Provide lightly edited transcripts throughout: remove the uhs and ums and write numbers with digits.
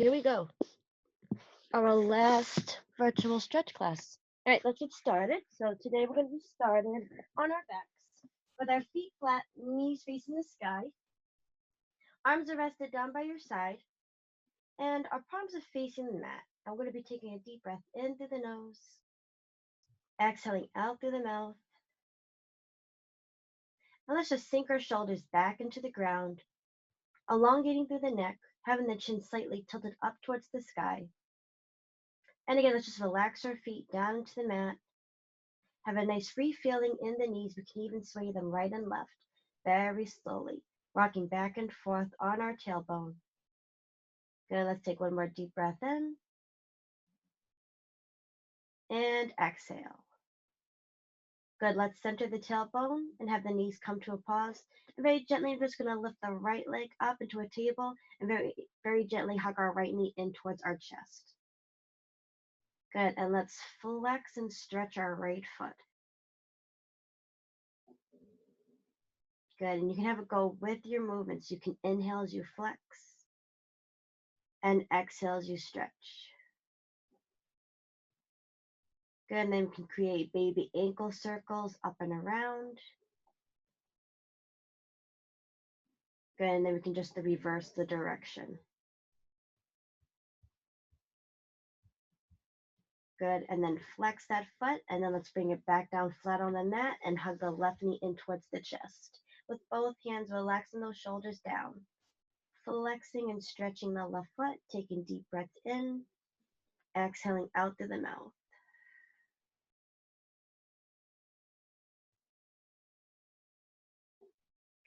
Here we go. Our last virtual stretch class. All right, let's get started. So today we're going to be started on our backs with our feet flat, knees facing the sky. Arms are rested down by your side, and our palms are facing the mat. And we're going to be taking a deep breath in through the nose, exhaling out through the mouth. And let's just sink our shoulders back into the ground, elongating through the neck, having the chin slightly tilted up towards the sky. And again, let's just relax our feet down into the mat. Have a nice free feeling in the knees. We can even sway them right and left very slowly, rocking back and forth on our tailbone. Good, let's take one more deep breath in. And exhale. Good, let's center the tailbone and have the knees come to a pause. And very gently, I'm just going to lift the right leg up into a table and very gently hug our right knee in towards our chest. Good, and let's flex and stretch our right foot. Good, and you can have it go with your movements. You can inhale as you flex and exhale as you stretch. Good, and then we can create baby ankle circles up and around. Good, and then we can just reverse the direction. Good, and then flex that foot, and then let's bring it back down flat on the mat and hug the left knee in towards the chest. With both hands, relaxing those shoulders down. Flexing and stretching the left foot, taking deep breaths in, exhaling out through the mouth.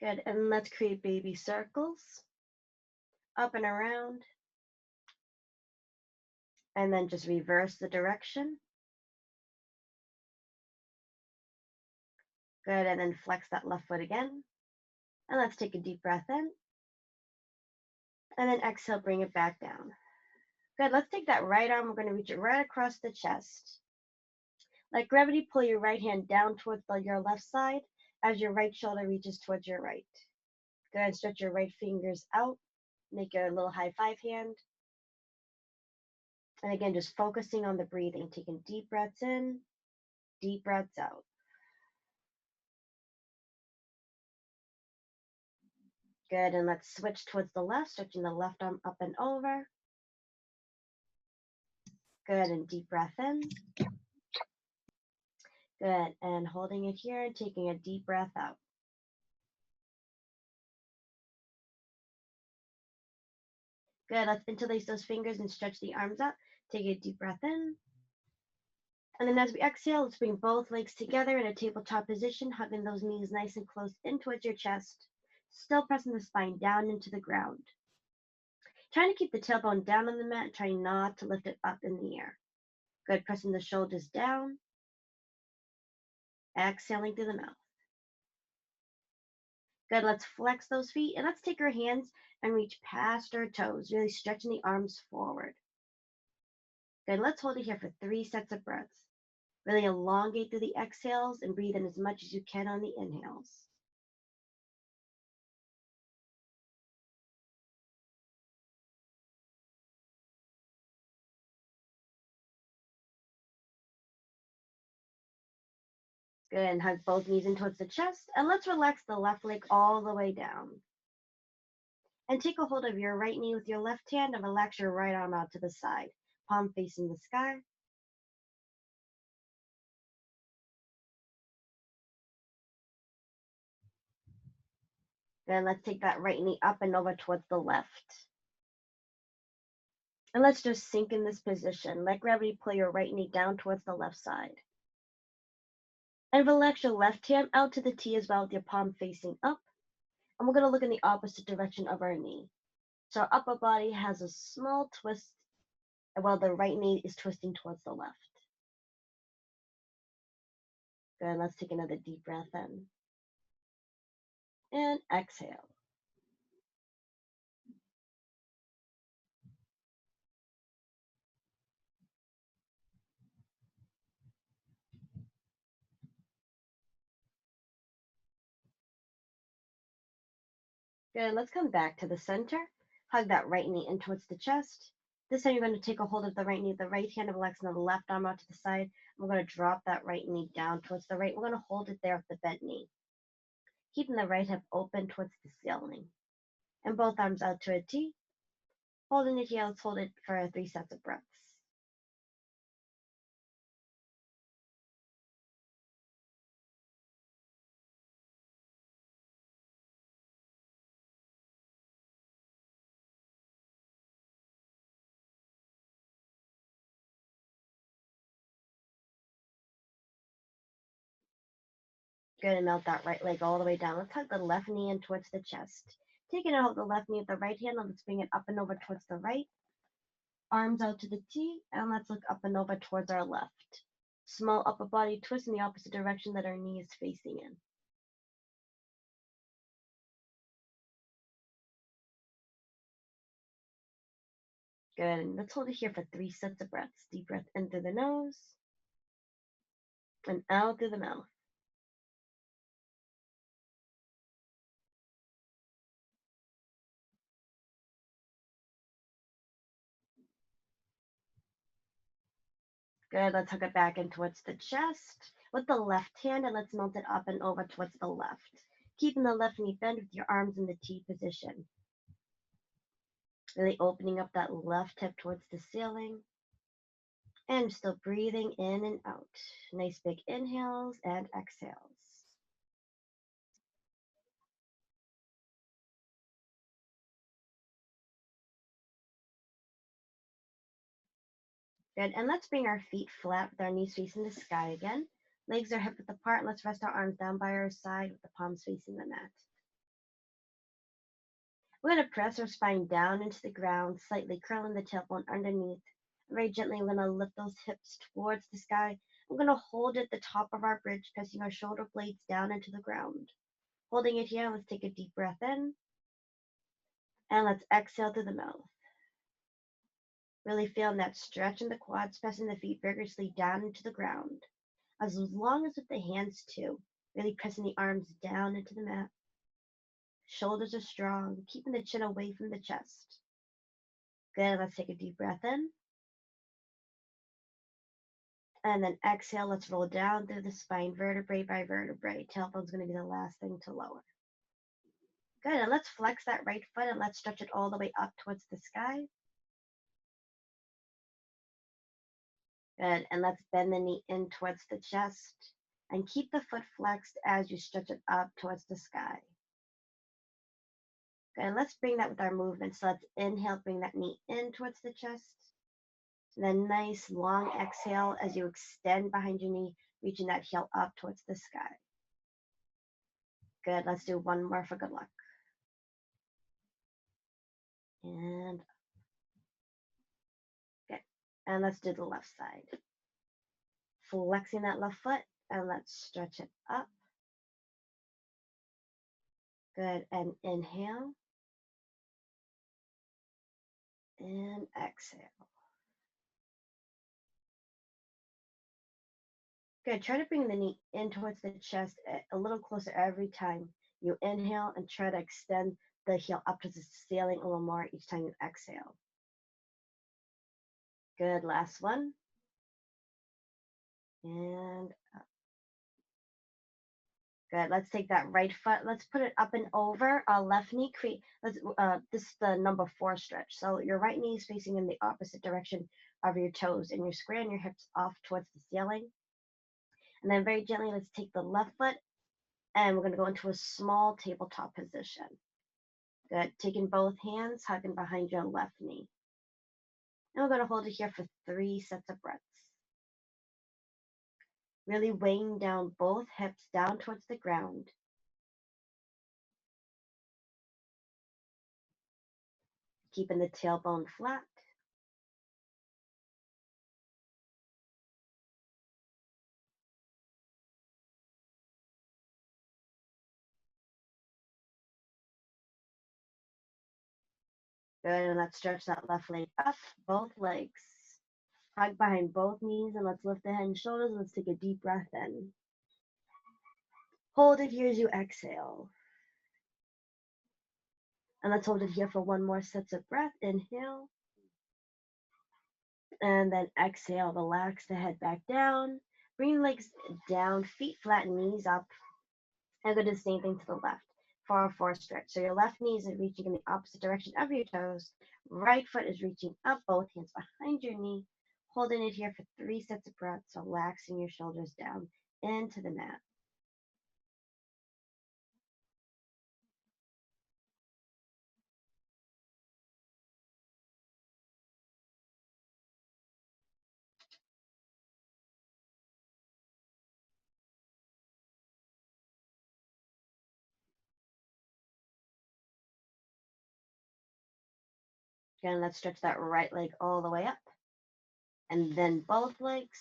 Good, and let's create baby circles, up and around, and then just reverse the direction. Good, and then flex that left foot again. And let's take a deep breath in. And then exhale, bring it back down. Good, let's take that right arm, we're gonna reach it right across the chest. Let gravity pull your right hand down towards your left side as your right shoulder reaches towards your right. Go ahead and stretch your right fingers out, make your little high five hand. And again, just focusing on the breathing, taking deep breaths in, deep breaths out. Good, and let's switch towards the left, stretching the left arm up and over. Good, and deep breath in. Good, and holding it here and taking a deep breath out. Good, let's interlace those fingers and stretch the arms up. Take a deep breath in. And then as we exhale, let's bring both legs together in a tabletop position, hugging those knees nice and close in towards your chest, still pressing the spine down into the ground. Trying to keep the tailbone down on the mat, trying not to lift it up in the air. Good, pressing the shoulders down, exhaling through the mouth. Good, let's flex those feet and let's take our hands and reach past our toes, really stretching the arms forward. Good, let's hold it here for 3 sets of breaths. Really elongate through the exhales and breathe in as much as you can on the inhales. Good, and hug both knees in towards the chest, and let's relax the left leg all the way down. And take a hold of your right knee with your left hand and relax your right arm out to the side, palm facing the sky. Then let's take that right knee up and over towards the left. And let's just sink in this position. Let gravity pull your right knee down towards the left side. And relax your left hand out to the T as well with your palm facing up. And we're going to look in the opposite direction of our knee. So our upper body has a small twist while the right knee is twisting towards the left. Good, let's take another deep breath in. And exhale. Good, let's come back to the center. Hug that right knee in towards the chest. This time you're going to take a hold of the right knee, the right hand, and relaxing the left arm out to the side. We're going to drop that right knee down towards the right. We're going to hold it there with the bent knee, keeping the right hip open towards the ceiling. And both arms out to a T. Holding it here, let's hold it for 3 sets of breaths. Good, and melt that right leg all the way down. Let's hug the left knee in towards the chest. Taking a hold of the left knee with the right hand, let's bring it up and over towards the right. Arms out to the T, and let's look up and over towards our left. Small upper body twist in the opposite direction that our knee is facing in. Good, and let's hold it here for 3 sets of breaths. Deep breath in through the nose, and out through the mouth. Good, let's hook it back in towards the chest with the left hand, and let's melt it up and over towards the left. Keeping the left knee bent with your arms in the T position. Really opening up that left hip towards the ceiling. And still breathing in and out. Nice big inhales and exhales. Good, and let's bring our feet flat with our knees facing the sky again. Legs are hip width apart, and let's rest our arms down by our side with the palms facing the mat. We're going to press our spine down into the ground, slightly curling the tailbone underneath. Very gently, we're going to lift those hips towards the sky. We're going to hold at the top of our bridge, pressing our shoulder blades down into the ground. Holding it here, let's take a deep breath in. And let's exhale through the mouth. Really feeling that stretch in the quads, pressing the feet vigorously down into the ground. As long as with the hands too. Really pressing the arms down into the mat. Shoulders are strong, keeping the chin away from the chest. Good, let's take a deep breath in. And then exhale, let's roll down through the spine, vertebrae by vertebrae. Tailbone's going to be the last thing to lower. Good, and let's flex that right foot and let's stretch it all the way up towards the sky. Good, and let's bend the knee in towards the chest and keep the foot flexed as you stretch it up towards the sky. Good, and let's bring that with our movement. So let's inhale, bring that knee in towards the chest. And then nice long exhale as you extend behind your knee, reaching that heel up towards the sky. Good, let's do one more for good luck. And good, and let's do the left side. Flexing that left foot, and let's stretch it up. Good, and inhale. And exhale. Good. Try to bring the knee in towards the chest a little closer every time you inhale, and try to extend the heel up to the ceiling a little more each time you exhale. Good. Last one. And up. Good. Let's take that right foot. Let's put it up and over our left knee. This is the number 4 stretch. So your right knee is facing in the opposite direction of your toes, and you're squaring your hips off towards the ceiling. And then very gently, let's take the left foot, and we're going to go into a small tabletop position. Good. Taking both hands, hugging behind your left knee. And we're going to hold it here for 3 sets of breaths. Really weighing down both hips down towards the ground. Keeping the tailbone flat. Good, and let's stretch that left leg up, both legs. Hug behind both knees, and let's lift the head and shoulders, and let's take a deep breath in. Hold it here as you exhale. And let's hold it here for 1 more set of breath. Inhale. And then exhale, relax the head back down. Bring legs down, feet flat, knees up. And go do the same thing to the left for our fourth stretch. So your left knee is reaching in the opposite direction of your toes. Right foot is reaching up, both hands behind your knee. Holding it here for 3 sets of breaths, relaxing your shoulders down into the mat. Again, let's stretch that right leg all the way up. And then both legs,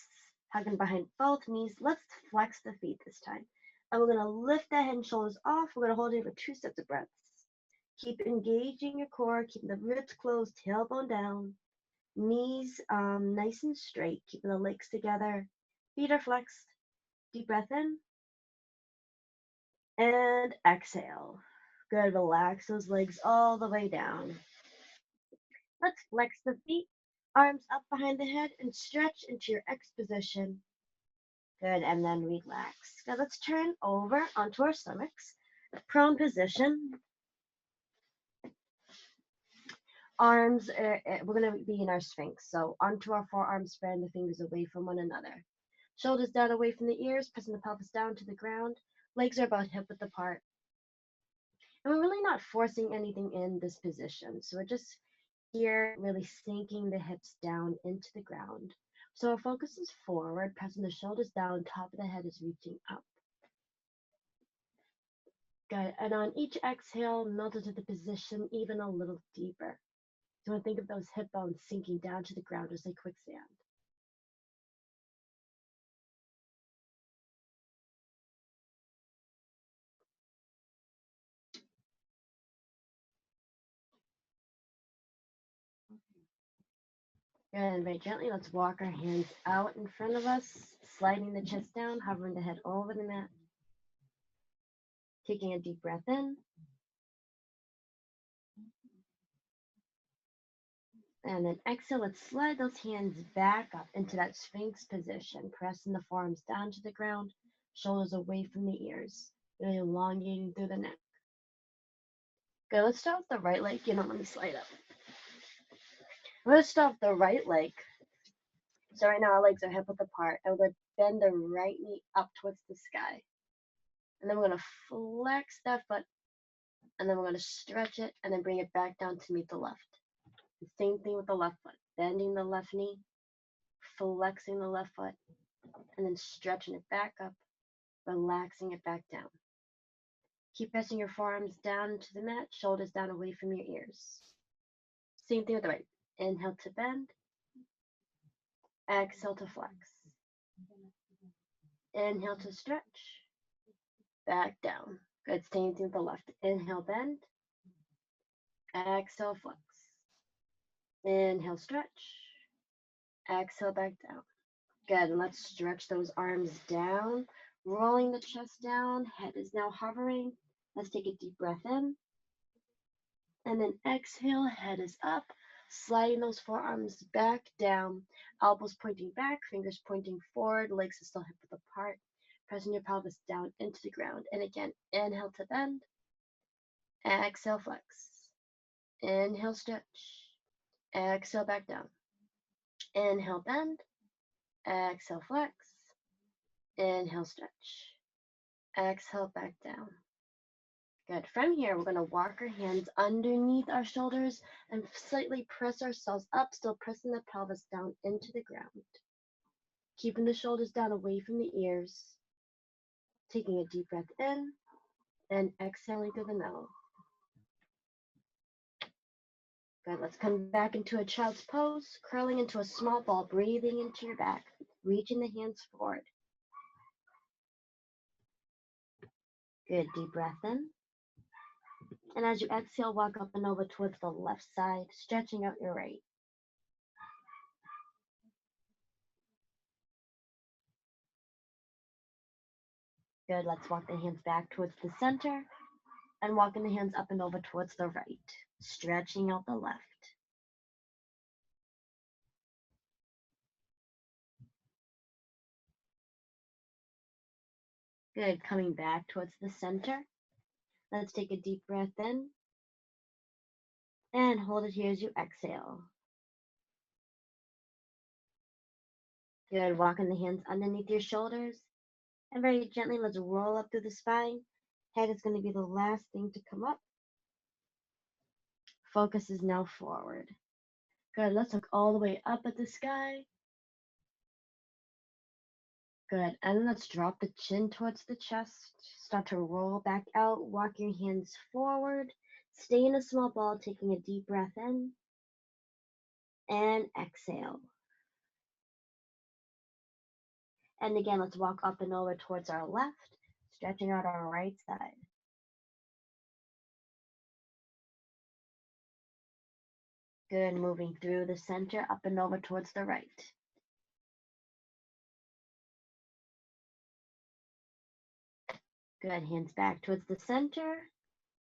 hugging behind both knees. Let's flex the feet this time. And we're going to lift the head and shoulders off. We're going to hold it for 2 sets of breaths. Keep engaging your core, keeping the ribs closed, tailbone down. Knees nice and straight, keeping the legs together. Feet are flexed. Deep breath in. And exhale. Good, relax those legs all the way down. Let's flex the feet, arms up behind the head, and stretch into your X position. Good, and then relax. Now let's turn over onto our stomachs. Prone position. Arms, we're going to be in our Sphinx. So onto our forearms, spreading the fingers away from one another. Shoulders down away from the ears, pressing the pelvis down to the ground. Legs are about hip width apart. And we're really not forcing anything in this position. So we're just here really sinking the hips down into the ground. So our focus is forward, pressing the shoulders down, top of the head is reaching up. Good. And on each exhale, melt into the position even a little deeper. So think of those hip bones sinking down to the ground just like quicksand. Good, and very gently, let's walk our hands out in front of us, sliding the chest down, hovering the head over the mat. Taking a deep breath in. And then exhale, let's slide those hands back up into that Sphinx position, pressing the forearms down to the ground, shoulders away from the ears, really elongating through the neck. Good, let's start with the right leg. Let me slide up. We're going to start with the right leg. So right now our legs are hip width apart, and we're going to bend the right knee up towards the sky. And then we're going to flex that foot, and then we're going to stretch it, and then bring it back down to meet the left. The same thing with the left foot, bending the left knee, flexing the left foot, and then stretching it back up, relaxing it back down. Keep pressing your forearms down into the mat, shoulders down away from your ears. Same thing with the right. Inhale to bend, exhale to flex. Inhale to stretch, back down. Good, same thing with the left. Inhale, bend, exhale, flex. Inhale, stretch, exhale, back down. Good, and let's stretch those arms down, rolling the chest down, head is now hovering. Let's take a deep breath in, and then exhale, head is up, sliding those forearms back down, elbows pointing back, fingers pointing forward, legs are still hip width apart, pressing your pelvis down into the ground. And again, inhale to bend, exhale, flex. Inhale, stretch, exhale, back down. Inhale, bend, exhale, flex. Inhale, stretch, exhale, back down. Good. From here, we're going to walk our hands underneath our shoulders and slightly press ourselves up, still pressing the pelvis down into the ground. Keeping the shoulders down away from the ears. Taking a deep breath in and exhaling through the mouth. Good. Let's come back into a child's pose, curling into a small ball, breathing into your back, reaching the hands forward. Good. Deep breath in. And as you exhale, walk up and over towards the left side, stretching out your right. Good. Let's walk the hands back towards the center and walking the hands up and over towards the right, stretching out the left. Good. Coming back towards the center. Let's take a deep breath in and hold it here as you exhale. Good. Walking the hands underneath your shoulders and very gently let's roll up through the spine. Head is going to be the last thing to come up. Focus is now forward. Good. Let's look all the way up at the sky. Good. And then let's drop the chin towards the chest. Start to roll back out. Walk your hands forward. Stay in a small ball, taking a deep breath in and exhale. And again, let's walk up and over towards our left, stretching out our right side. Good. Moving through the center, up and over towards the right. Good. Hands back towards the center.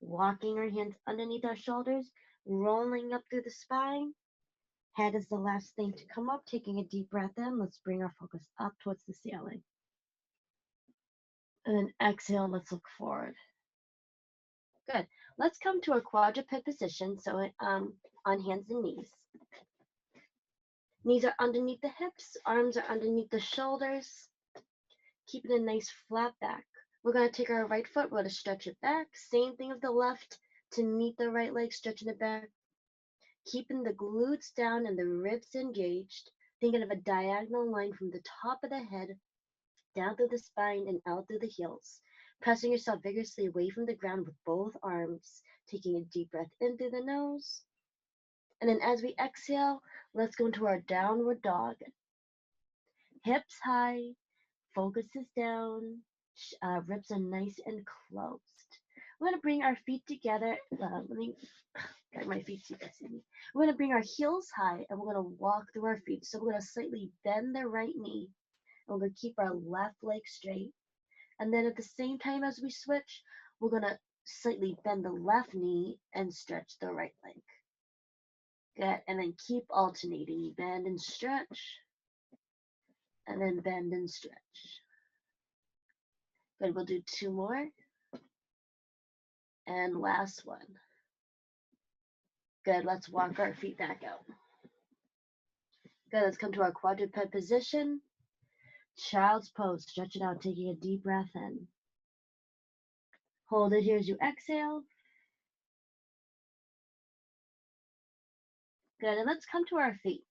Walking our hands underneath our shoulders, rolling up through the spine. Head is the last thing to come up, taking a deep breath in. Let's bring our focus up towards the ceiling. And then exhale, let's look forward. Good. Let's come to a quadruped position, so on hands and knees. Knees are underneath the hips, arms are underneath the shoulders. Keeping a nice flat back. We're going to take our right foot, we're going to stretch it back. Same thing with the left to meet the right leg, stretching it back. Keeping the glutes down and the ribs engaged. Thinking of a diagonal line from the top of the head down through the spine and out through the heels. Pressing yourself vigorously away from the ground with both arms. Taking a deep breath in through the nose. And then as we exhale, let's go into our downward dog. Hips high, focus is down, ribs are nice and closed. We're going to bring our feet together. Let me get my feet so you can see me. We're going to bring our heels high and we're going to walk through our feet. So we're going to slightly bend the right knee. And we're going to keep our left leg straight. And then at the same time as we switch, we're going to slightly bend the left knee and stretch the right leg. Good. And then keep alternating. Bend and stretch. And then bend and stretch. Good. We'll do two more. And last one. Good. Let's walk our feet back out. Good. Let's come to our quadruped position. Child's pose. Stretch it out, taking a deep breath in. Hold it here as you exhale. Good. And let's come to our feet.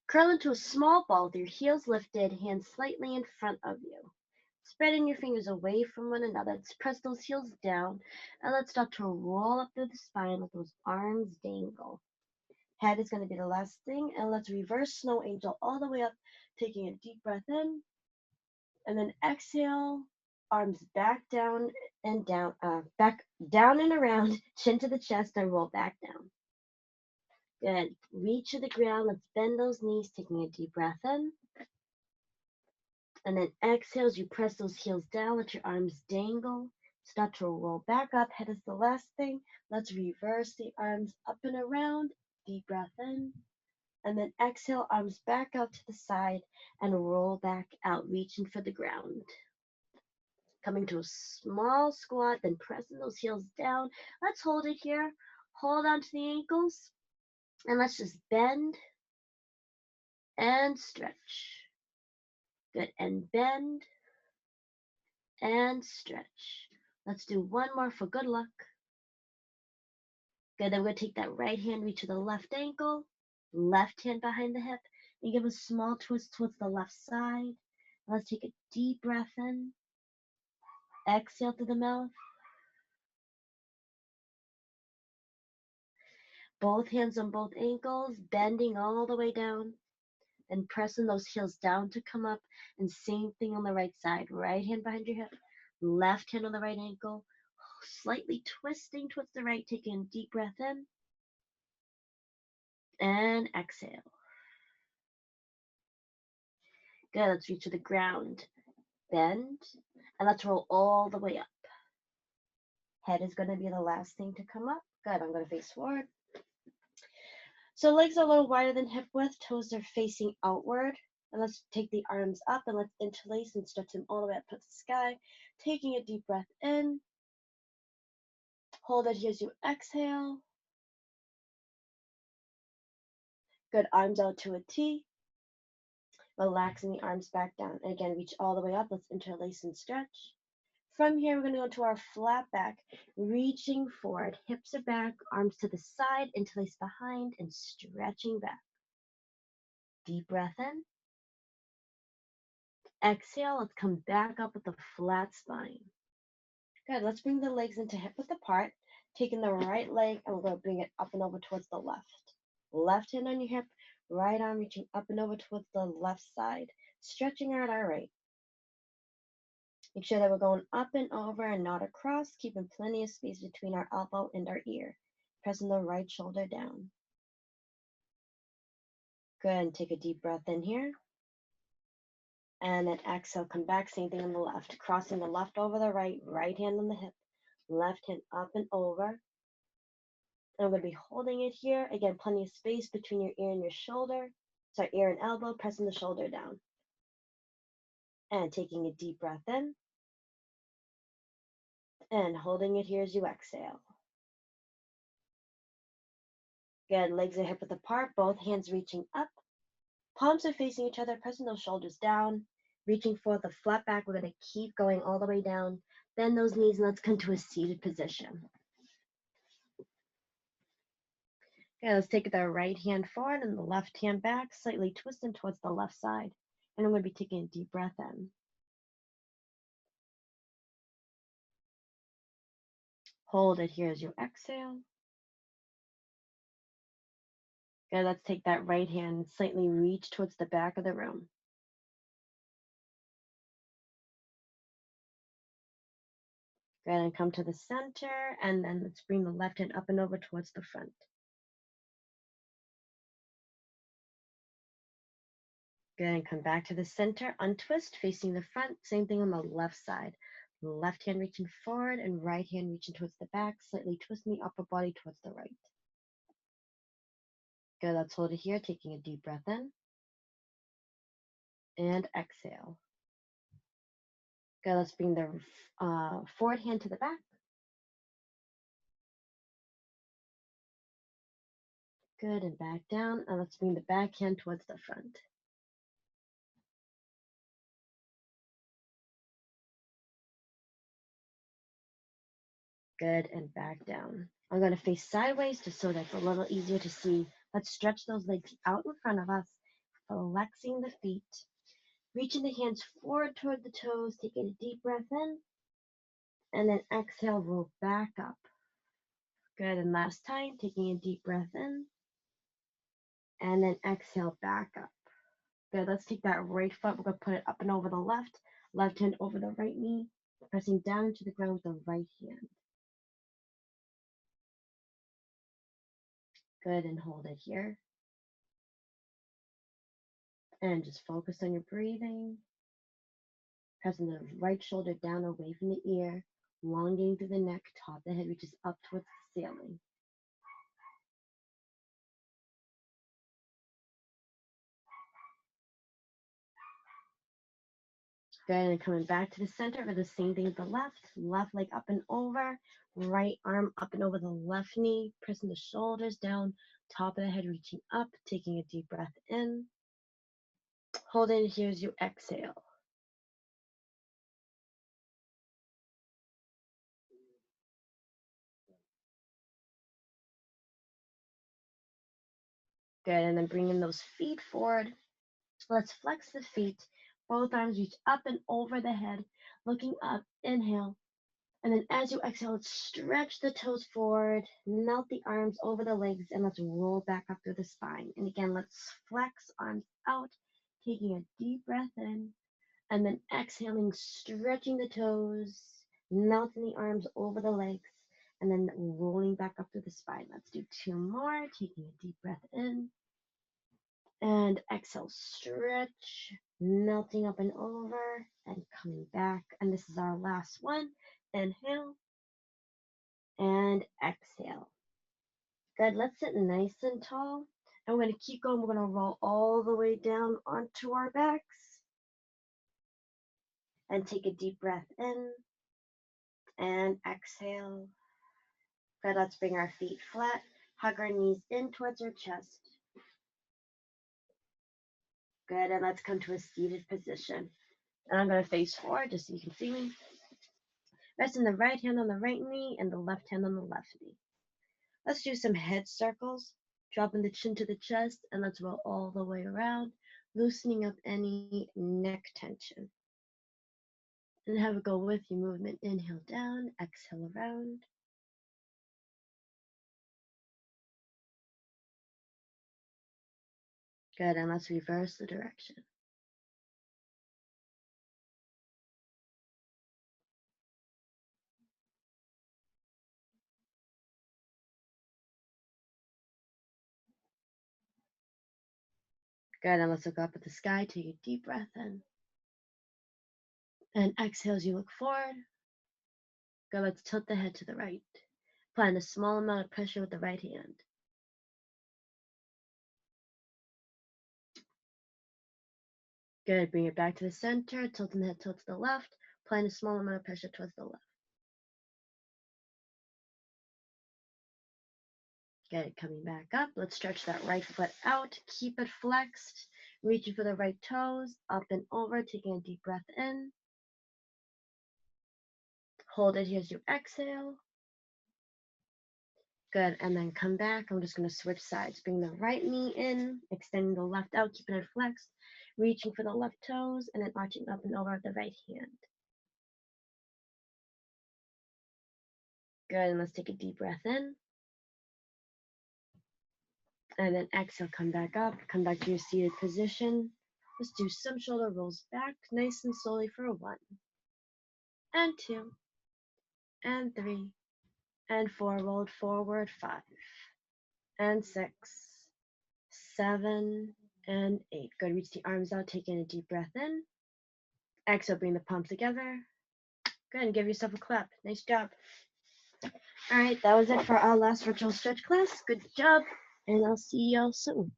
Curl into a small ball with your heels lifted, hands slightly in front of you. Spreading your fingers away from one another. Let's press those heels down and let's start to roll up through the spine with those arms dangle. Head is going to be the last thing, and let's reverse snow angel all the way up, taking a deep breath in, and then exhale, arms back down and down, back down and around, chin to the chest, and roll back down. Good. Reach to the ground. Let's bend those knees, taking a deep breath in. And then exhale as you press those heels down, let your arms dangle. Start to roll back up. Head is the last thing. Let's reverse the arms up and around. Deep breath in. And then exhale, arms back out to the side and roll back out, reaching for the ground. Coming to a small squat, then pressing those heels down. Let's hold it here. Hold on to the ankles. And let's just bend and stretch. Good. And bend and stretch. Let's do one more for good luck. Good. Then we're going to take that right hand, reach to the left ankle, left hand behind the hip, and give a small twist towards the left side. Let's take a deep breath in. Exhale through the mouth. Both hands on both ankles, bending all the way down, and pressing those heels down to come up. And same thing on the right side. Right hand behind your hip, left hand on the right ankle, slightly twisting towards the right, taking a deep breath in. And exhale. Good. Let's reach to the ground. Bend. And let's roll all the way up. Head is going to be the last thing to come up. Good. I'm going to face forward. So legs are a little wider than hip width. Toes are facing outward. And let's take the arms up and let's interlace and stretch them all the way up towards the sky. Taking a deep breath in. Hold it here as you exhale. Good, arms out to a T. Relaxing the arms back down. And again, reach all the way up. Let's interlace and stretch. From here, we're going to go to our flat back, reaching forward. Hips are back, arms to the side, interlace behind, and stretching back. Deep breath in. Exhale, let's come back up with a flat spine. Good, let's bring the legs into hip width apart. Taking the right leg, and we're going to bring it up and over towards the left. Left hand on your hip, right arm reaching up and over towards the left side. Stretching out our right. Make sure that we're going up and over and not across, keeping plenty of space between our elbow and our ear. Pressing the right shoulder down. Good, and take a deep breath in here. And then exhale, come back, same thing on the left. Crossing the left over the right, right hand on the hip, left hand up and over. And I'm going to be holding it here. Again, plenty of space between your ear and your shoulder. Sorry, ear and elbow, pressing the shoulder down. And taking a deep breath in. And holding it here as you exhale. Good, legs are hip width apart, both hands reaching up. Palms are facing each other, pressing those shoulders down. Reaching for the flat back, we're going to keep going all the way down. Bend those knees and let's come to a seated position. Okay, let's take the right hand forward and the left hand back, slightly twisting towards the left side. And I'm going to be taking a deep breath in. Hold it here as you exhale. Good, let's take that right hand and slightly reach towards the back of the room. Good, and come to the center, and then let's bring the left hand up and over towards the front. Good, and come back to the center, untwist, facing the front, same thing on the left side. Left hand reaching forward and right hand reaching towards the back, slightly twisting the upper body towards the right. Good, let's hold it here, taking a deep breath in. And exhale. Good, let's bring the forward hand to the back. Good, and back down, and let's bring the back hand towards the front. Good, and back down. I'm going to face sideways just so that's a little easier to see. Let's stretch those legs out in front of us, flexing the feet, reaching the hands forward toward the toes, taking a deep breath in, and then exhale, roll back up. Good, and last time, taking a deep breath in, and then exhale, back up. Good, let's take that right foot, we're going to put it up and over the left hand over the right knee, pressing down to the ground with the right hand. Good, and hold it here. And just focus on your breathing. Pressing the right shoulder down away from the ear, elongating through the neck, top of the head reaches up towards the ceiling. Good, and coming back to the center for the same thing with the left leg up and over, right arm up and over the left knee, pressing the shoulders down, top of the head reaching up, taking a deep breath in. Hold it here as you exhale. Good, and then bringing those feet forward. Let's flex the feet. Both arms reach up and over the head, looking up, inhale. And then as you exhale, let's stretch the toes forward, melt the arms over the legs, and let's roll back up through the spine. And again, let's flex arms out, taking a deep breath in, and then exhaling, stretching the toes, melting the arms over the legs, and then rolling back up through the spine. Let's do two more, taking a deep breath in, and exhale, stretch, melting up and over, and coming back. And this is our last one. Inhale. And exhale. Good, let's sit nice and tall. And we're going to keep going. We're going to roll all the way down onto our backs. And take a deep breath in. And exhale. Good, let's bring our feet flat. Hug our knees in towards our chest. Good, and let's come to a seated position. And I'm going to face forward just so you can see me. Resting the right hand on the right knee and the left hand on the left knee. Let's do some head circles. Dropping the chin to the chest, and let's roll all the way around, loosening up any neck tension. And have it go with your movement. Inhale down, exhale around. Good, and let's reverse the direction. Good, and let's look up at the sky. Take a deep breath in. And exhale as you look forward. Good, let's tilt the head to the right. Applying a small amount of pressure with the right hand. Good, bring it back to the center, tilting the head to the left, applying a small amount of pressure towards the left. Good, coming back up. Let's stretch that right foot out, keep it flexed, reaching for the right toes, up and over, taking a deep breath in. Hold it here as you exhale. Good, and then come back. I'm just going to switch sides. Bring the right knee in, extending the left out, keeping it flexed, reaching for the left toes, and then arching up and over with the right hand. Good, and let's take a deep breath in. And then exhale, come back up, come back to your seated position. Let's do some shoulder rolls back, nice and slowly for 1, and 2, and 3, and 4, rolled forward, 5, and 6, 7, and 8. Good, reach the arms out, taking a deep breath in. Exhale, bring the palms together. Good, and give yourself a clap. Nice job. All right, that was it for our last virtual stretch class. Good job, and I'll see y'all soon.